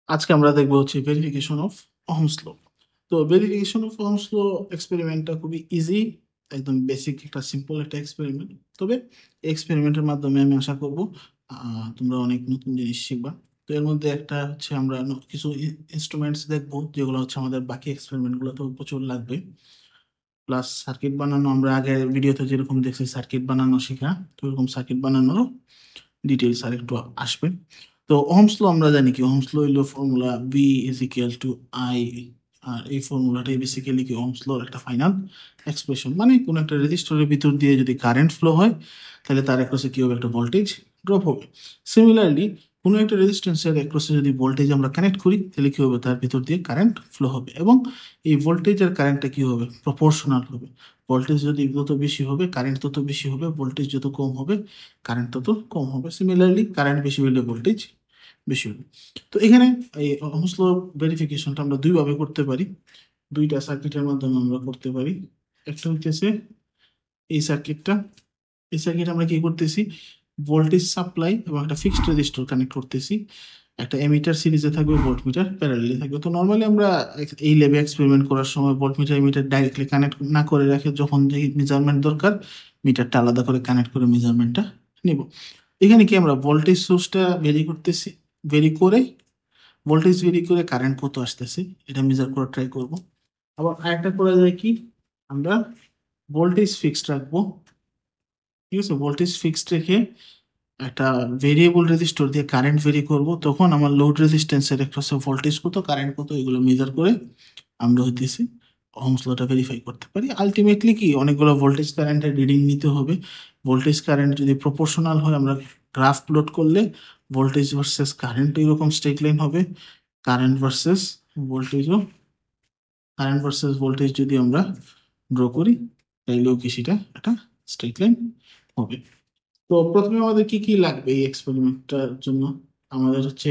আজকে আমরা দেখবো হচ্ছে ভেরিফিকেশন অফ ওহমস ল। তো ভেরিফিকেশন অফ ওহমস ল এক্সপেরিমেন্টটা খুবই ইজি, একদম বেসিক একটা সিম্পল একটা এক্সপেরিমেন্ট। তবে এই এক্সপেরিমেন্টের মাধ্যমে আমি আশা করব তোমরা অনেক নতুন জিনিস শিখবা। তো এর মধ্যে একটা হচ্ছে আমরা কিছু ইনস্ট্রুমেন্টস দেখবো যেগুলো হচ্ছে আমাদের বাকি এক্সপেরিমেন্ট গুলোতেও প্রচুর লাগবে। প্লাস সার্কিট বানানো, আমরা আগের ভিডিওতে যেরকম দেখছি সার্কিট বানানো শেখা, তো এরকম সার্কিট বানানোরও ডিটেইলস আর একটু আসবে। তো ওহমস ল আমরা জানি কি, ওহমস ল হইলো formula V is equal to I. আর এই ফর্মুলাটাই বেসিক্যালি কি ওহমস লর একটা ফাইনাল এক্সপ্রেশন, মানে কোন একটা রেজিস্টরের ভিতর দিয়ে যদি কারেন্ট ফ্লো হয় তাহলে তার অ্যাক্রসে কি হবে, একটা ভোল্টেজ ড্রপ হবে। সিমিলারলি কোনো একটা রেজিস্ট্যান্সের অ্যাক্রসে যদি ভোল্টেজ আমরা কানেক্ট করি তাহলে কি হবে, তার ভিতর দিয়ে কারেন্ট ফ্লো হবে এবং এই ভোল্টেজ আর কারেন্টটা কি হবে, প্রপোর্শনাল হবে। ভোল্টেজ যদি যত বেশি হবে কারেন্ট তত বেশি হবে, ভোল্টেজ যত কম হবে কারেন্ট তত কম হবে। সিমিলারলি কারেন্ট বেশি হলে ভোল্টেজ বেশি হবে। তো এখানে এই ওহমস ল ভেরিফিকেশনটা আমরা দুইভাবে করতে পারি, দুইটা সার্কিটের মাধ্যমে আমরা করতে পারি। একটা হইতেছে এই সার্কিটটা, এই সার্কিট আমরা কি করতেছি, ভোল্টেজ সাপ্লাই এবং একটা ফিক্সড রেজিস্টর কানেক্ট করতেছি। একটা এমিটার সিরিজে থাকবে, ভোল্টমিটার প্যারালালি থাকবে। তো নর্মালি আমরা এই ল্যাবে এক্সপেরিমেন্ট করার সময় ভোল্টমিটার এমিটার ডাইরেক্টলি কানেক্ট না করে রাখে, যখন যে মেজারমেন্ট দরকার মিটারটা আলাদা করে কানেক্ট করে মেজারমেন্টটা নিব। এখানে কি আমরা ভোল্টেজ সোর্সটা ভেরি করতেছি, ভেরি করে ভোল্টেজ ভেরি করে কারেন্ট কত আসতেছে এটা মেজার করা ট্রাই করব। আবার আরেকটা করা যায় কি, আমরা ভোল্টেজ ফিক্সড রাখবো। ঠিক আছে, ভোল্টেজ ফিক্সড রেখে একটা ভেরিয়েবল রেজিস্টর দিয়ে কারেন্ট ভেরি করব, তখন আমার লোড রেজিস্ট্যান্সের অ্যাক্রস ভোল্টেজ কত কারেন্ট কত এগুলো মেজার করে আমরা হইতেছি ওহমস লটা ভেরিফাই করতে পারি। আলটিমেটলি কি, অনেকগুলো ভোল্টেজ কারেন্টের রিডিং নিতে হবে। ভোল্টেজ কারেন্ট যদি প্রপোর্শনাল হয় আমরা গ্রাফ প্লট করলে ভোল্টেজ ভার্সেস কারেন্ট এরকম স্ট্রেট লাইন হবে। কারেন্ট ভার্সেস ভোল্টেজও, কারেন্ট ভার্সেস ভোল্টেজ যদি আমরা ড্র করি তাইলেও কি সেটা একটা স্ট্রেট লাইন হবে। তো প্রথমে আমাদের কি কি লাগবে এই এক্সপেরিমেন্টটার জন্য, আমাদের হচ্ছে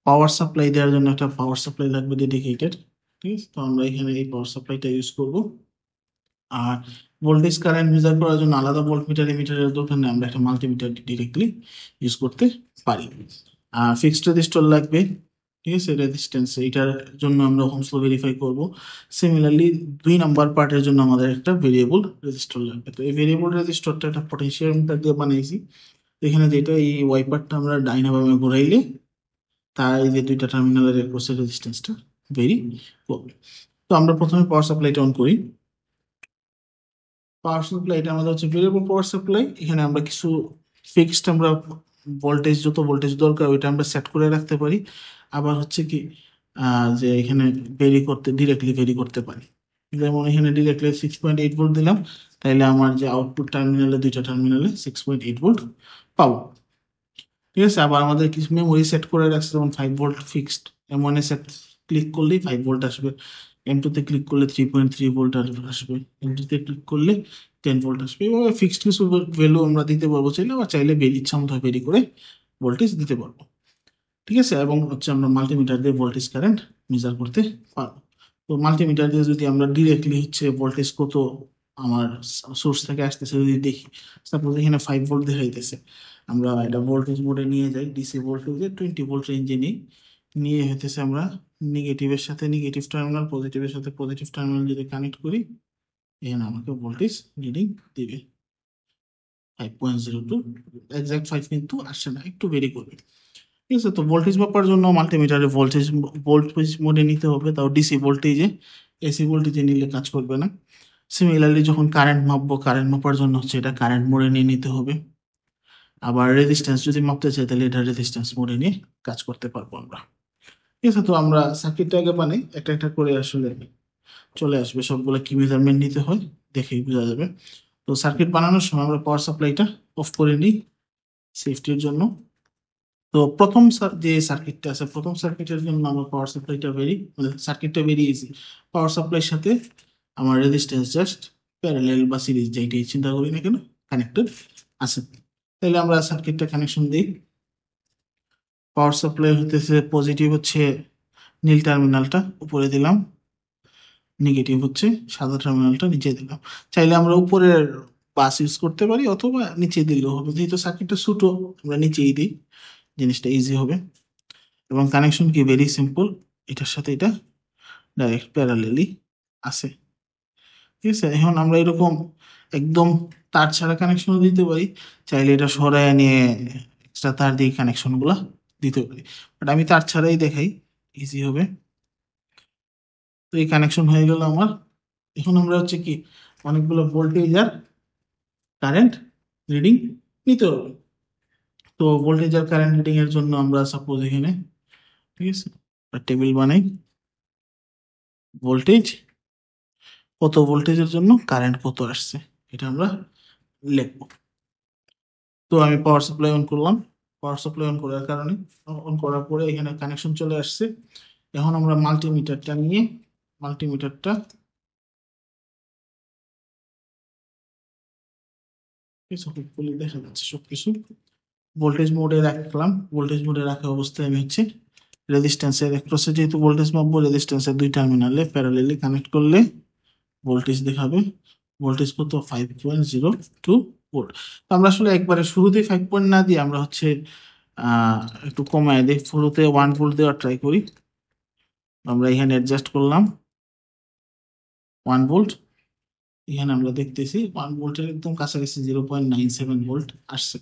পাওয়ার সাপ্লাই দেওয়ার জন্য একটা পাওয়ার সাপ্লাই লাগবে ডেডিকেটেড। ঠিক আছে, তো আমরা এখানে এই পাওয়ার সাপ্লাইটা ইউজ করব। আর ভোল্টেজ কারেন্ট মেজার করার জন্য আলাদা ভোল্টমিটার এমিটারের দরকার নেই, আমরা একটা মাল্টিমিটার ডিরেক্টলি ইউজ করতে পারি। আর ফিক্সড রেজিস্টর লাগবে। ঠিক আছে, রেজিস্ট্যান্স এটার জন্য আমরা ওহমস ল ভেরিফাই করব। সিমিলারলি 2 নাম্বার পার্টের জন্য আমাদের একটা ভেরিয়েবল রেজিস্টর লাগবে। তো এই ভেরিয়েবল রেজিস্টরটা একটা পটেনশিয়াল মিটার দিয়ে বানিয়েছি। এখানে যেটা এই ওয়াইপারটা আমরা ডাইনা বামে ঘোরাইলে তার এই যে দুইটা টার্মিনালের অ্যাক্রসের রেজিস্ট্যান্সটা ভেরি করবে। তো আমরা প্রথমে পাওয়ার সাপ্লাইটা অন করি। পাওয়ার সাপ্লাই এটা আমাদের হচ্ছে ভেরিয়েবল পাওয়ার সাপ্লাই। এখানে আমরা কিছু ফিক্সড আমরা ভোল্টেজ, যত ভোল্টেজ দরকার ওইটা আমরা সেট করে রাখতে পারি। আবার হচ্ছে কি যে এখানে ভেরি করতে, ডিরেক্টলি ভেরি করতে পারি। যেমন এখানে ডিরেক্টলি 6.8 ভোল্ট দিলাম, তাইলে আমার যে আউটপুট টার্মিনালে, দুইটা টার্মিনালে 6.8 ভোল্ট পাবো। ঠিক আছে, আবার আমাদের কিছু মেমোরি সেট করে রাখছে, যেমন 5 ভোল্ট ফিক্সড। M1 এ সেট ক্লিক করলেই 5 ভোল্ট আসবে, M2 তে ক্লিক করলে 3.3 ভোল্ট আসবে, M3 তে ক্লিক করলে 10 ভোল্ট আসবে। এভাবে ফিক্সড কিছু ভ্যালু আমরা দিতে পারবো চাইলে, বা চাইলে ইচ্ছা মতো বেরি করে ভোল্টেজ দিতে পারবো। ঠিক আছে, এবং হচ্ছে আমরা মাল্টিমিটার দিয়ে ভোল্টেজ কারেন্ট মেজার করতে পারবো। তো মাল্টিমিটার দিয়ে যদি আমরা ডিরেক্টলি হচ্ছে ভোল্টেজ কত আমার সোর্স থেকে আসতেছে যদি দেখি, সাপোজ এখানে 5 ভোল্ট দেখাইতেছে, আমরা এটা ভোল্টেজ মোডে নিয়ে যাই, ডিসি ভোল্টেজে 20 ভোল্ট রেঞ্জে নিই। নিয়ে হইতেছে আমরা নেগেটিভের সাথে নেগেটিভ টার্মিনাল, পজিটিভের সাথে পজিটিভ টার্মিনাল যদি কানেক্ট করি, এখানে আমাকে ভোল্টেজ রিডিং দিবে 5.02। এক্সাক্ট 5 কিন্তু আসছে না, একটু ভেরি করবে। ঠিক আছে, তো ভোল্টেজ মাপার জন্য মাল্টিমিটারে ভোল্টেজ মোডে নিতে হবে, তাও ডিসি ভোল্টেজে। এসি ভোল্টেজে নিলে কাজ করবে না। সিমিলারলি যখন কারেন্ট মাপবো, কারেন্ট মাপার জন্য হচ্ছে এটা কারেন্ট মোডে নিয়ে নিতে হবে। আবার রেজিস্ট্যান্স যদি মাপতে চাই তাহলে এটা রেজিস্ট্যান্স মোডে নিয়ে কাজ করতে পারবো আমরা। ঠিক আছে, তো আমরা সার্কিটটা আগে বানাই, একটা একটা করে আসলে চলে আসবে সবগুলো কি মেজারমেন্ট নিতে হয় দেখেই বোঝা যাবে। তো সার্কিট বানানোর সময় আমরা পাওয়ার সাপ্লাইটা অফ করে নিই সেফটির জন্য। তো প্রথম যে সার্কিটটা আছে, প্রথম সার্কিটের জন্য আমার পাওয়ার সাপ্লাইটা মানে সার্কিটটা ভেরি ইজি। পাওয়ার সাপ্লাইয়ের সাথে আমার রেজিস্ট্যান্স জাস্ট প্যারালেল বা সিরিজ যেটাই চিন্তা করি না কেন কানেক্টেড আছে। তাহলে আমরা সার্কিটটা কানেকশন দিই। পাওয়ার সাপ্লাই হতেছে পজিটিভ হচ্ছে নীল টার্মিনালটা উপরে দিলাম, নেগেটিভ হচ্ছে সাদা টার্মিনালটা নিচে দিলাম। চাইলে আমরা উপরের বাস ইউজ করতে পারি অথবা নিচে দিলেও হবে, যেহেতু সার্কিটটা ছোট আমরা নিচেই দিই, জিনিসটা ইজি হবে। এবং কানেকশন কি ভেরি সিম্পল, এটার সাথে এটা ডাইরেক্ট প্যারালেলি আছে। ঠিক আছে, এখন আমরা এরকম একদম তার ছাড়া কানেকশন দিতে পারি, চাইলে এটা সরায় নিয়ে এক্সট্রা তার দিয়ে কানেকশন গুলা দিতে পারি, বাট আমি তার ছাড়াই দেখাই, ইজি হবে। তো এই কানেকশন হয়ে গেল আমার। এখন আমরা হচ্ছে কি অনেকগুলো ভোল্টেজ আর কারেন্ট রিডিং নিতে হবে। তো ভোল্টেজ আর কারেন্ট রিডিং এর জন্য আমরা সাপোজ এখানে, ঠিক আছে, টেবিল বানাই, ভোল্টেজ কত, ভোল্টেজের জন্য কারেন্ট কত আসছে, এটা আমরা লিখবো। তো আমি পাওয়ার সাপ্লাই অন করলাম, পাওয়ার সাপ্লাই অন করার কারণে, অন করার পরে এখানে কানেকশন চলে আসছে। এখন আমরা মাল্টিমিটারটা নিয়ে, মাল্টিমিটারটা হোপফুলি দেখা যাচ্ছে সবকিছু, ভোল্টেজ মোডে রাখলাম। ভোল্টেজ মোডে রাখা অবস্থায় আমি হচ্ছে রেজিস্ট্যান্সের অ্যাক্রসে যেহেতু ভোল্টেজ মাপবো, রেজিস্ট্যান্সের দুই টার্মিনালে প্যারালেলি কানেক্ট করলে ভোল্টেজ দেখাবে। ভোল্টেজ কত, 5.02 ভোল্ট। আমরা আসলে একবারে শুরুতেই 5 পয়েন্ট না দিয়ে আমরা হচ্ছে একটু কমায় দিই, শুরুতে 1 ভোল্ট দেওয়ার ট্রাই করি। আমরা এখানে অ্যাডজাস্ট করলাম 1 ভোল্ট, এখানে আমরা দেখতেছি 1 ভোল্টের একদম কাছাকাছি 0.97 ভোল্ট আসছে।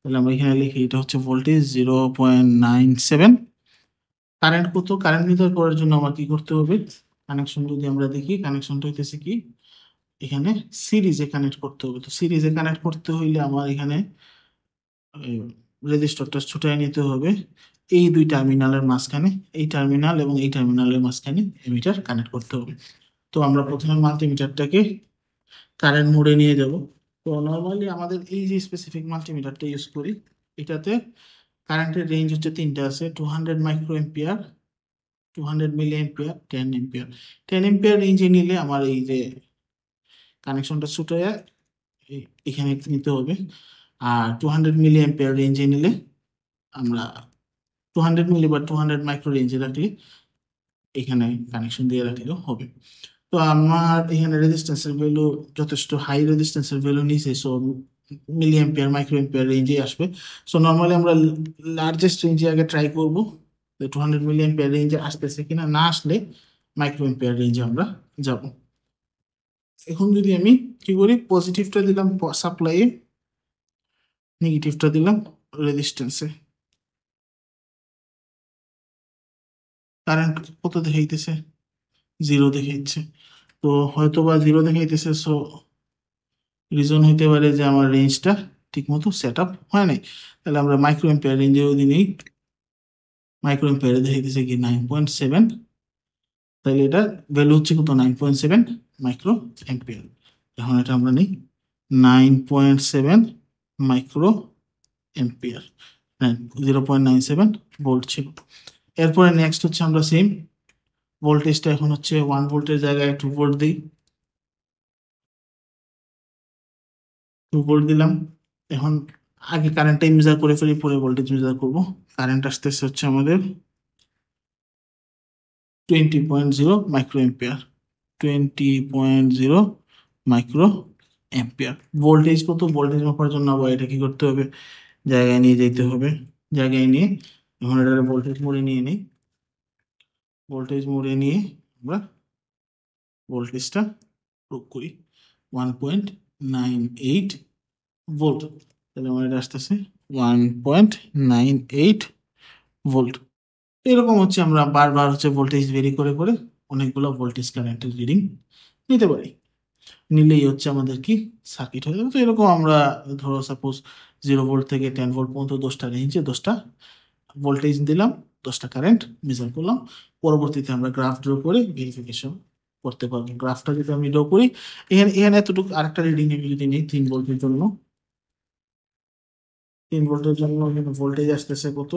তাহলে আমরা এখানে লিখি এটা হচ্ছে ভোল্টেজ 0.97। কারেন্ট কত, কারেন্ট নির্ধারণ করার জন্য আমার কি করতে হবে, কানেকশন যদি আমরা দেখি, কানেকশনটা হইতেছে কি, এখানে সিরিজে কানেক্ট করতে হবে। তো সিরিজে কানেক্ট করতে হইলে আমার এখানে রেজিস্টরটা ছুটাই নিতে হবে এই দুই টার্মিনালের মাঝখানে, এই টার্মিনাল এবং এই টার্মিনালের মাঝখানে এমিটার কানেক্ট করতে হবে। তো আমরা প্রথমে মাল্টিমিটারটাকে কারেন্ট মোডে নিয়ে যাব। তো নর্মালি আমাদের এই যে স্পেসিফিক মাল্টিমিটারটা ইউজ করি, এটাতে কারেন্টের রেঞ্জ হচ্ছে তিনটা আছে, 200 micro ampere, 200 milli ampere, 10 ampere. 10 ampere রেঞ্জে নিলে আমার এই যে কানেকশনটা ছুটে এখানে নিতে হবে। আর 200 মিলি এম্পিয়ার রেঞ্জে নিলে আমরা 200 মিলি বা 200 মাইক্রো রেঞ্জে রাখলে এখানে কানেকশন দিয়ে রাখলেও হবে। তো আমার এখানে রেজিস্ট্যান্সের ভ্যালু যথেষ্ট হাই, রেজিস্ট্যান্সের ভ্যালু নিচে, so milli ampere micro ampere রেঞ্জে আসবে। সো নর্মালি আমরা লার্জেস্ট রেঞ্জে আগে ট্রাই করবো, 200 মিলি এম্পিয়ার রেঞ্জে আসতেছে কিনা, না আসলে মাইক্রো এম্পিয়ার রেঞ্জে আমরা যাব। এখন যদি আমি কি করি, পজিটিভটা দিলাম সাপ্লাইয়ে, নেগেটিভটা দিলাম রেজিস্ট্যান্সে, কারেন্ট কত দেখাইতেছে, 0 দেখাইছে। তো হয়তো বা 0 দেখাইতেছে, সো রিজন হইতে পারে যে আমার রেঞ্জটা ঠিক মতো সেট আপ হয় নাই। তাহলে আমরা মাইক্রো এম্পিয়ার রেঞ্জে যদি নেই, মাইক্রো এম্পিয়ারে দেখাইতেছে কি 9.7, তাহলে এটা ভ্যালু হচ্ছে কত, 9.7 মাইক্রো এম্পিয়ার। এখন এটা আমরা নিই 9.7 মাইক্রো এম্পিয়ার, 0.97 ভোল্ট ছিল। এরপরে নেক্সট হচ্ছে আমরা সেম ভোল্টেজটা এখন হচ্ছে 1 ভোল্টের জায়গায় 2 ভোল্ট দিই, 2 ভোল্ট দিলাম। এখন আগে কারেন্টটাই মেজার করে ফেলি, পরে ভোল্টেজ মেজার করব। কারেন্ট আসতেছে হচ্ছে আমাদের 20.0 micro ampere, 20.0 micro ampere. Voltage কত, ভোল্টেজ মাপার জন্য আবার এটা কি করতে হবে, জায়গায় নিয়ে যেতে হবে, জায়গায় নিয়ে এখন এটা ভোল্টেজ মোড়ে নিয়ে নিই, ভোল্টেজ মোড়ে নিয়ে আমরা ভোল্টেজটা প্রয়োগ করি 1.98 ভোল্ট। তাহলে আমার এটা আসতেছে 1.98 ভোল্ট। এরকম হচ্ছে আমরা বারবার হচ্ছে ভোল্টেজ ভেরি করে করে অনেকগুলো ভোল্টেজ কারেন্টের রিডিং নিতে পারি, নিলেই হচ্ছে আমাদের কি সার্কিট হয়ে যাবে। তো এরকম আমরা ধরো সাপোজ 0 ভোল্ট থেকে 10 ভোল্ট পর্যন্ত 10টা রেঞ্জে 10টা ভোল্টেজ দিলাম, 10টা কারেন্ট মেজার করলাম। পরবর্তীতে আমরা গ্রাফ ড্র করে ভেরিফিকেশন করতে পারবো। গ্রাফটা যদি আমি ড্র করি, এখানে এখানে এতটুকু আরেকটা রিডিং আমি যদি নিই 3 ভোল্টের জন্য, 3 ভোল্টের জন্য এখানে ভোল্টেজ আসতেছে কত,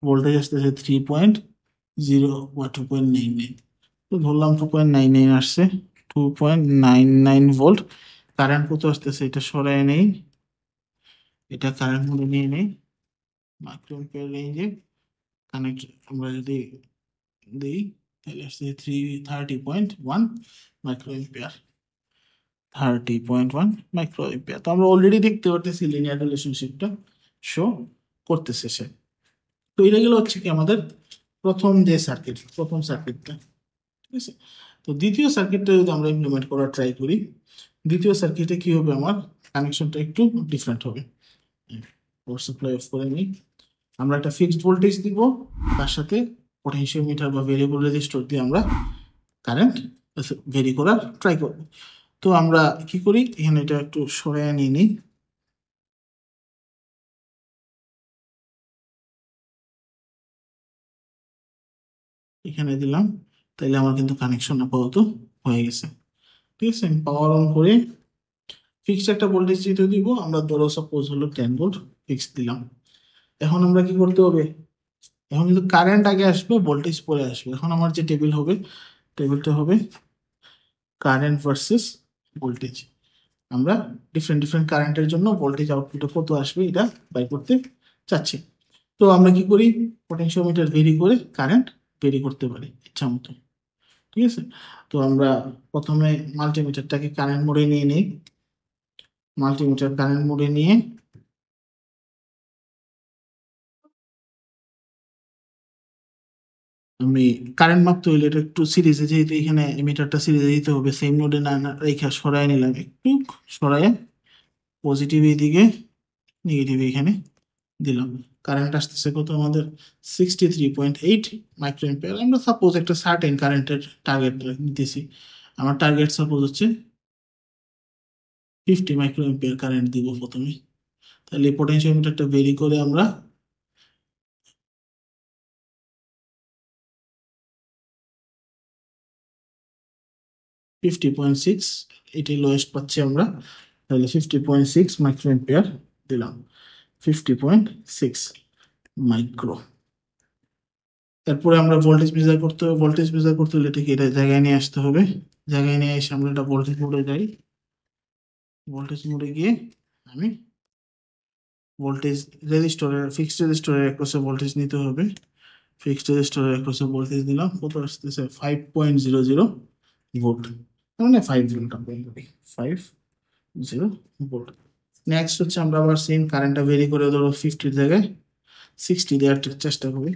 ভোল্টেজ আসতেছে 3.0 বা 2.99। তো ধরলাম 2.99 আসছে, 2.99 ভোল্ট। কারেন্ট কত আসতেছে, এটা সরাই নেই, এটা কারেন্ট মোডে নিয়ে নেই, মাইক্রো এম্পিয়ার রেঞ্জে কানেক্ট আমরা যদি দিই, তাহলে আসছে 30.1 মাইক্রো এম্পিয়ার, 30.1 মাইক্রো এম্পিয়ার। তো আমরা অলরেডি দেখতে পারতেছি লিনিয়ার রিলেশনশিপটা, শো করতেছে সে। তো এটা গেল হচ্ছে কি আমাদের প্রথম যে সার্কিট, প্রথম সার্কিটটা। ঠিক আছে, তো দ্বিতীয় সার্কিটটা যদি আমরা ইমপ্লিমেন্ট করার ট্রাই করি, দ্বিতীয় সার্কিটে কি হবে, আমার কানেকশনটা একটু ডিফারেন্ট হবে। পাওয়ার সাপ্লাই অফ করে নিই। আমরা একটা ফিক্সড ভোল্টেজ দিব, তার সাথে পটেনশিওমিটার বা ভেরিয়েবল রেজিস্টর দিয়ে আমরা কারেন্ট ভেরি করার ট্রাই করব। তো আমরা কি করি, এখানে এটা একটু সরাই নিয়ে নিই। এখানে দিলাম, তাইলে আমার কিন্তু কানেকশন আপাতত হয়ে গেছে। ঠিক আছে, আমি পাওয়ার অন করে ফিক্সড একটা ভোল্টেজ দিতে দিব। আমরা ধরো সাপোজ হলো 10 ভোল্ট ফিক্স দিলাম। এখন আমরা কি করতে হবে, এখন কিন্তু কারেন্ট আগে আসবে, ভোল্টেজ পরে আসবে। এখন আমার যে টেবিল হবে, টেবিলটা হবে কারেন্ট ভার্সেস ভোল্টেজ। আমরা ডিফারেন্ট ডিফারেন্ট কারেন্টের জন্য ভোল্টেজ আউটপুটে কত আসবে এটা বাই করতে চাচ্ছি। তো আমরা কি করি, পটেনশিওমিটার ভেরি করে কারেন্ট ভেরি করতে পারি ইচ্ছা মতো। ঠিক আছে, তো আমরা প্রথমে মাল্টিমিটারটাকে কারেন্ট মোডে নিয়ে নিই। মাল্টিমিটার কারেন্ট মোডে নিয়ে আমি কারেন্ট মাপতে হইলে এটা একটু সিরিজে, যেহেতু এখানে মিটারটা সিরিজে দিতে হবে, সেম নোডে না না রেখা সরাই নিলাম, একটু সরাই পজিটিভ এইদিকে, নেগেটিভ এখানে দিলাম। কারেন্ট আসতেছে কত আমাদের, 63.8 মাইক্রোএম্পিয়ার। আমরা সাপোজ একটা সার্টেন কারেন্টের টার্গেট নিতেছি। আমার টার্গেট সাপোজ হচ্ছে 50 মাইক্রোএম্পিয়ার কারেন্ট দিব প্রথমে। তাহলে পোটেনশিওমিটারটা ভেরি করে আমরা 50.6, এটাই লোয়েস্ট পাচ্ছি আমরা। তাহলে 50.6 মাইক্রোএম্পিয়ার দিলাম, 50.6 মাইক্রো। তারপরে আমরা ভোল্টেজ মেজার করতে হবে। ভোল্টেজ মেজার করতে হলে ঠিক এটা জায়গায় নিয়ে আসতে হবে। জায়গায় নিয়ে এসে আমরা এটা ভোল্টেজ মোডে যাই। ভোল্টেজ মোডে গিয়ে আমি ভোল্টেজ রেজিস্টরের, ফিক্সড রেজিস্টরের অ্যাক্রসে ভোল্টেজ নিতে হবে। ফিক্সড রেজিস্টরের অ্যাক্রসে ভোল্টেজ দিলাম, কত আসতেছে 5.00 ভোল্ট, মানে 5 ভোল্ট আমরা বলি, 50 ভোল্ট। নেক্সট হচ্ছে আমরা আবার সেম কারেন্টটা ভেরি করে ধরো 50 জায়গায় 60 দেওয়ার চেষ্টা করি।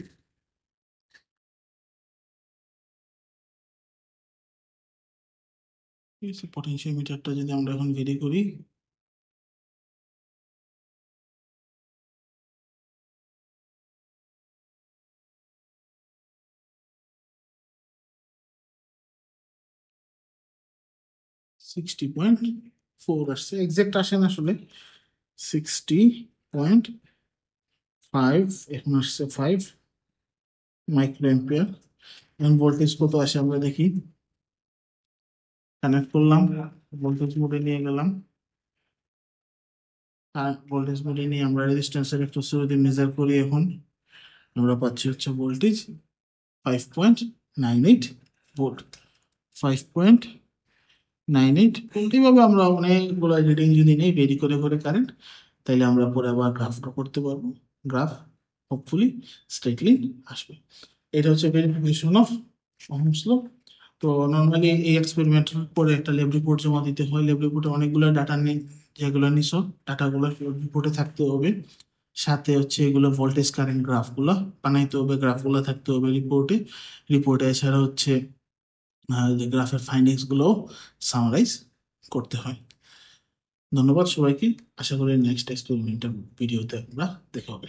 ঠিক আছে, পটেনশিওমিটারটা যদি আমরা এখন ভেরি করি, 60.4 আসছে, এক্সাক্ট আসে না আসলে, 60.5, এখন আসছে 5 মাইক্রো এম্পিয়ার। এখন ভোল্টেজ কত আসে আমরা দেখি। কানেক্ট করলাম, ভোল্টেজ মোডে নিয়ে গেলাম। আর ভোল্টেজ মোডে নিয়ে আমরা রেজিস্ট্যান্সের একটু যদি মেজার করি, এখন আমরা পাচ্ছি হচ্ছে ভোল্টেজ 5.98 ভোল্ট। 5.98 ভোল্ট। এইভাবে আমরা অনেকগুলো রিডিং যদি নেই ভেরি করে করে কারেন্ট, তাইলে আমরা পরে আবার গ্রাফটা করতে পারবো। গ্রাফ হোপফুলি স্ট্রেটলি আসবে। এটা হচ্ছে ভেরিফিকেশন অফ ওহমস ল। তো নর্মালি এই এক্সপেরিমেন্ট পরে একটা ল্যাব রিপোর্ট জমা দিতে হয়। ল্যাব রিপোর্টে অনেকগুলো ডাটা নেই, যেগুলো নিছো ডাটাগুলো রিপোর্টে থাকতে হবে। সাথে হচ্ছে এগুলো ভোল্টেজ কারেন্ট গ্রাফগুলো বানাইতে হবে, গ্রাফগুলো থাকতে হবে রিপোর্টে। রিপোর্টে এছাড়া হচ্ছে যে গ্রাফের ফাইন্ডিংস গুলো সামারাইজ করতে হয়। ধন্যবাদ সবাইকে। আশা করি নেক্সট এক্সপেরিমেন্টের ভিডিওতে আমরা দেখা হবে।